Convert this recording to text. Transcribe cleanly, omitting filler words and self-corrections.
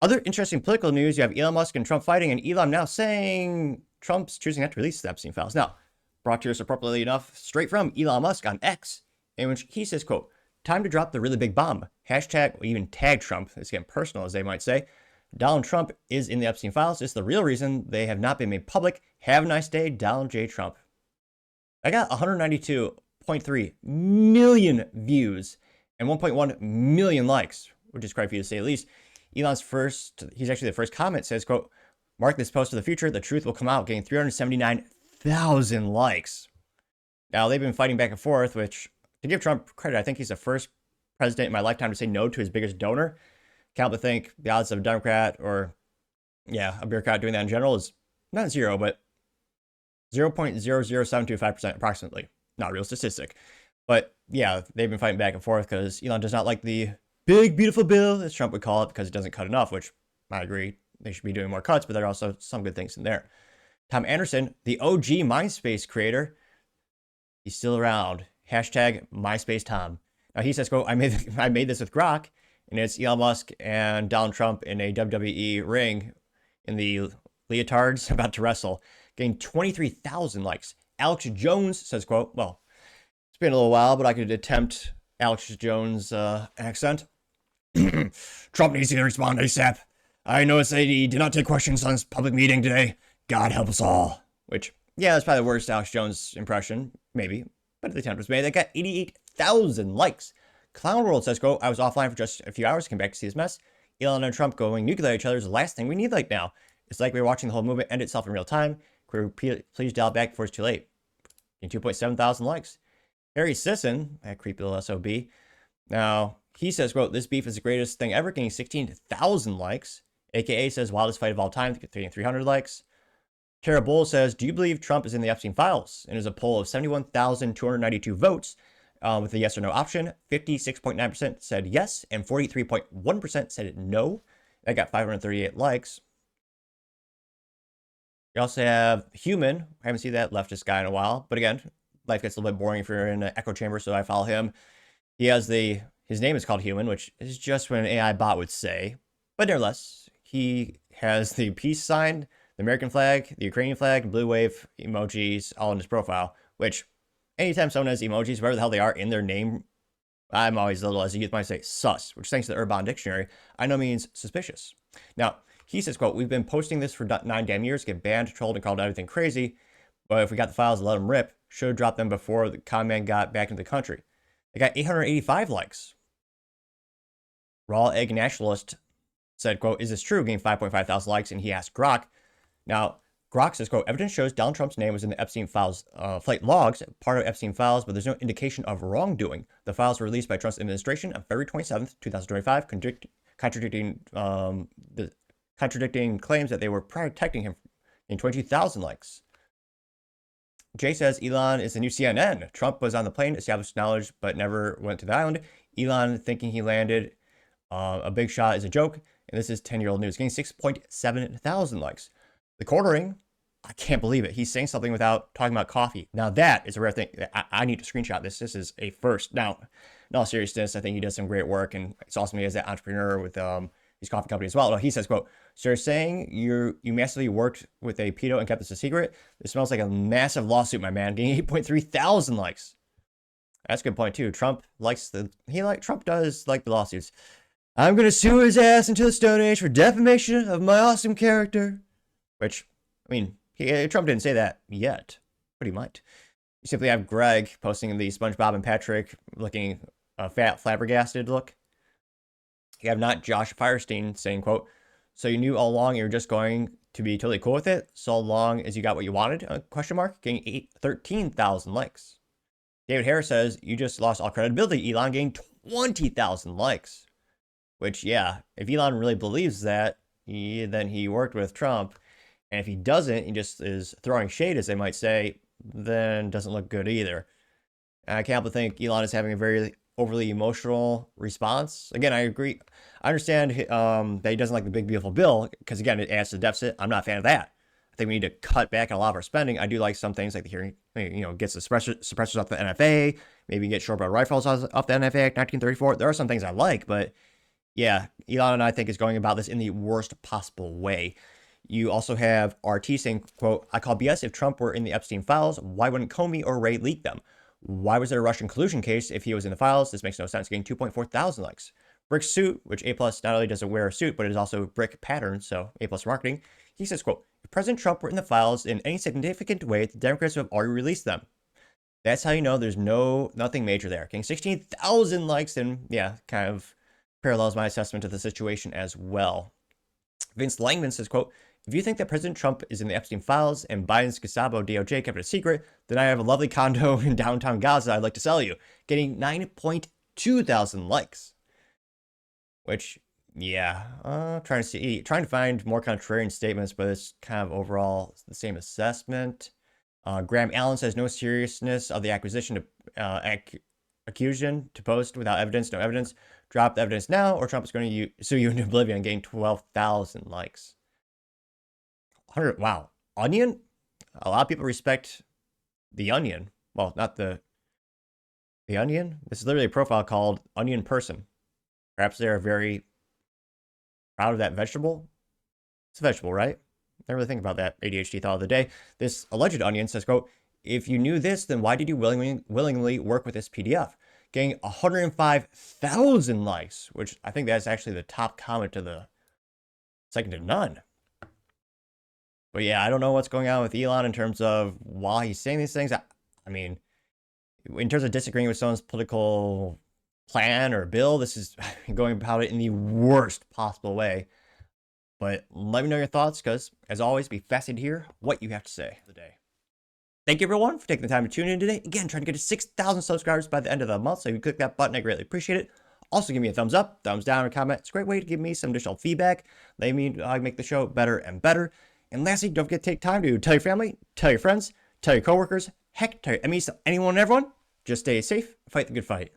Other interesting political news, you have Elon Musk and Trump fighting, and Elon now saying Trump's choosing not to release the Epstein files. Now, brought to us appropriately enough, straight from Elon Musk on X, in which he says, quote, time to drop the really big bomb. Hashtag, or even tag Trump. It's getting personal, as they might say. Donald Trump is in the Epstein files. It's the real reason they have not been made public. Have a nice day, Donald J. Trump. I got 192.3 million views and 1.1 million likes, which is quite a few to say the least. Elon's he's actually the first comment, says, quote, mark this post to the future, the truth will come out, getting 379,000 likes. Now, they've been fighting back and forth, which, to give Trump credit, I think he's the first president in my lifetime to say no to his biggest donor. Can't but think the odds of a Democrat or, a bureaucrat doing that in general is not zero, but 0.00725% approximately. Not a real statistic. But yeah, they've been fighting back and forth because Elon does not like the big, beautiful bill, as Trump would call it, because it doesn't cut enough, which I agree. They should be doing more cuts, but there are also some good things in there. Tom Anderson, the OG MySpace creator, he's still around. Hashtag MySpace Tom. Now he says, quote, I made this with Grok, and it's Elon Musk and Donald Trump in a WWE ring in the leotards about to wrestle, getting 23,000 likes. Alex Jones says, quote, well, it's been a little while, but I could attempt Alex Jones' accent. Trump needs to respond ASAP. I noticed that he did not take questions on his public meeting today. God help us all. Which, yeah, that's probably the worst Alex Jones impression, maybe. But the attempt was made. They got 88,000 likes. Clown World says, quote, I was offline for just a few hours, came back to see this mess. Elon and Trump going nuclear at each other is the last thing we need right now. It's like we're watching the whole movement end itself in real time. Could we please dial back before it's too late? In 2.7 thousand likes. Harry Sisson, that creepy little SOB. Now, he says, quote, this beef is the greatest thing ever, getting 16,000 likes. AKA says, wildest fight of all time, getting 300 likes. Tara Bull says, do you believe Trump is in the Epstein files? And there's a poll of 71,292 votes with the yes or no option. 56.9% said yes, and 43.1% said no. That got 538 likes. You also have Human. I haven't seen that leftist guy in a while. But again, life gets a little bit boring if you're in an echo chamber, so I follow him. He has his name is called Human, which is just what an AI bot would say. But nevertheless, he has the peace sign, the American flag, the Ukrainian flag, blue wave emojis all in his profile, which anytime someone has emojis, wherever the hell they are in their name, I'm always a little, as the youth might say, sus, which thanks to the Urban Dictionary, I know means suspicious. Now, he says, quote, we've been posting this for 9 damn years, get banned, trolled, and called everything crazy, but if we got the files, let them rip. Should have dropped them before the con man got back into the country. They got 885 likes. Raw Egg Nationalist said, quote, is this true? Gained 5.5 thousand likes, and he asked Grok. Now, Grok says, quote, evidence shows Donald Trump's name was in the Epstein files flight logs, part of Epstein files, but there's no indication of wrongdoing. The files were released by Trump's administration on February 27th, 2025, contradicting claims that they were protecting him in 22,000 likes. Jay says Elon is the new CNN. Trump was on the plane, established knowledge, but never went to the island. Elon thinking he landed. A big shot is a joke. And this is 10-year-old news, getting 6.7 thousand likes. The quartering, I can't believe it. He's saying something without talking about coffee. Now that is a rare thing. I need to screenshot this. This is a first. Now, in all seriousness, I think he does some great work, and it's awesome he has that entrepreneur with his coffee company as well. No, he says, quote, so you're saying you massively worked with a pedo and kept this a secret? This smells like a massive lawsuit, my man. Getting 8.3 thousand likes. That's a good point too. Trump does like the lawsuits. I'm gonna sue his ass into the Stone Age for defamation of my awesome character. Which, I mean, Trump didn't say that yet, but he might. You simply have Greg posting the SpongeBob and Patrick looking fat, flabbergasted look. You have not Josh Firestein saying, quote, so you knew all along you were just going to be totally cool with it, so long as you got what you wanted, question mark, getting 13,000 likes. David Harris says, you just lost all credibility, Elon, getting 20,000 likes. Which, yeah, if Elon really believes that, then he worked with Trump. And if he doesn't, he just is throwing shade, as they might say, then doesn't look good either. And I can't help but think Elon is having a very overly emotional response. Again, I agree. I understand that he doesn't like the big, beautiful bill, because, again, it adds to the deficit. I'm not a fan of that. I think we need to cut back on a lot of our spending. I do like some things like the hearing, gets the suppressors off the NFA, maybe get short barrel rifles off the NFA Act 1934. There are some things I like, but Yeah, Elon, I think, is going about this in the worst possible way. You also have RT saying, quote, I call BS. If Trump were in the Epstein files, why wouldn't Comey or Wray leak them? Why was there a Russian collusion case if he was in the files? This makes no sense, getting 2.4 thousand likes. Brick's suit, which A Plus not only doesn't wear a suit, but it is also brick pattern, so A Plus marketing. He says, quote, if President Trump were in the files in any significant way, the Democrats would have already released them. That's how you know there's nothing major there. Getting 16,000 likes, and yeah, kind of parallels my assessment of the situation as well. Vince Langman says, quote, if you think that President Trump is in the Epstein files and Biden's Gestapo DOJ kept it a secret, then I have a lovely condo in downtown Gaza I'd like to sell you. Getting 9.2 thousand likes. Which, yeah, trying to find more contrarian statements, but it's kind of overall the same assessment. Graham Allen says no seriousness of the acquisition to accusation to post without evidence, no evidence. Drop the evidence now, or Trump is going to sue you into oblivion, getting 12,000 likes. 100. Wow. Onion? A lot of people respect the Onion. Well, not the Onion. This is literally a profile called Onion Person. Perhaps they're very proud of that vegetable. It's a vegetable, right? Never really think about that ADHD thought of the day. This alleged Onion says, quote, if you knew this, then why did you willingly work with this PDF? Getting 105,000 likes, which I think that's actually the top comment to the second to none. But yeah, I don't know what's going on with Elon in terms of why he's saying these things. I mean, in terms of disagreeing with someone's political plan or bill, this is going about it in the worst possible way. But let me know your thoughts, because as always, be fascinated to hear what you have to say today. Thank you, everyone, for taking the time to tune in today. Again, trying to get to 6,000 subscribers by the end of the month, so if you click that button, I greatly appreciate it. Also, give me a thumbs up, thumbs down, or comment. It's a great way to give me some additional feedback. Let me make the show better and better. And lastly, don't forget to take time to tell your family, tell your friends, tell your coworkers, heck, tell your enemies, anyone and everyone. Just stay safe, fight the good fight.